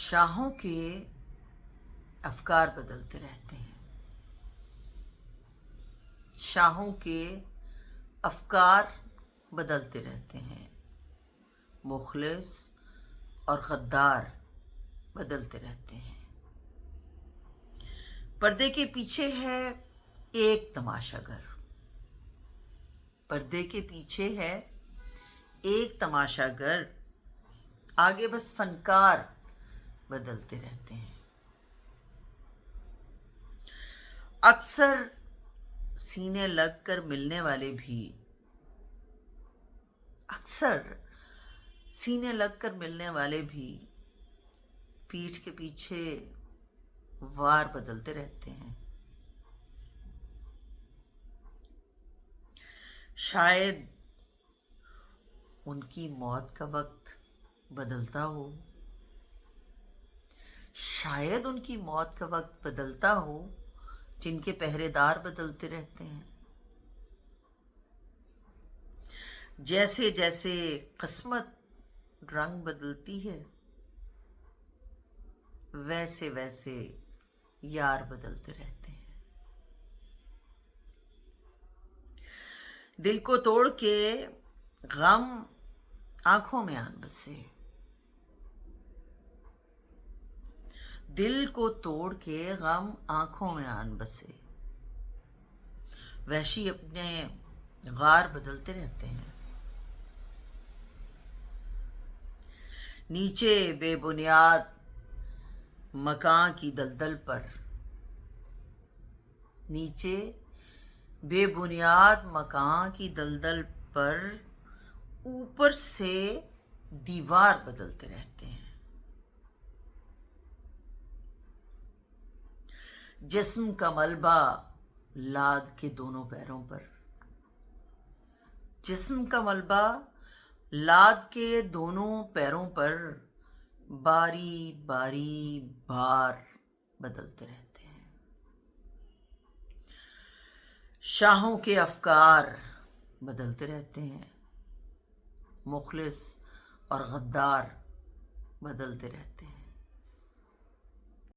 شاہوں کے افکار بدلتے رہتے ہیں. شاہوں کے افکار بدلتے رہتے ہیں. مخلص اور غدار بدلتے رہتے ہیں. پردے کے پیچھے ہے ایک تماشا گر. پردے کے پیچھے ہے ایک تماشا گر. آگے بس فنکار بدلتے رہتے ہیں. اکثر سینے لگ کر ملنے والے بھی پیٹھ کے پیچھے وار بدلتے رہتے ہیں. شاید ان کی موت کا وقت بدلتا ہو. جن کے پہرے دار بدلتے رہتے ہیں. جیسے جیسے قسمت رنگ بدلتی ہے ویسے ویسے یار بدلتے رہتے ہیں. دل کو توڑ کے غم آنکھوں میں آن بسے. وحشی اپنے غار بدلتے رہتے ہیں. نیچے بے بنیاد مکان کی دلدل پر اوپر سے دیوار بدلتے رہتے ہیں. جسم کا ملبہ لاد کے دونوں پیروں پر باری باری بار بدلتے رہتے ہیں. شاہوں کے افکار بدلتے رہتے ہیں. مخلص اور غدار بدلتے رہتے ہیں.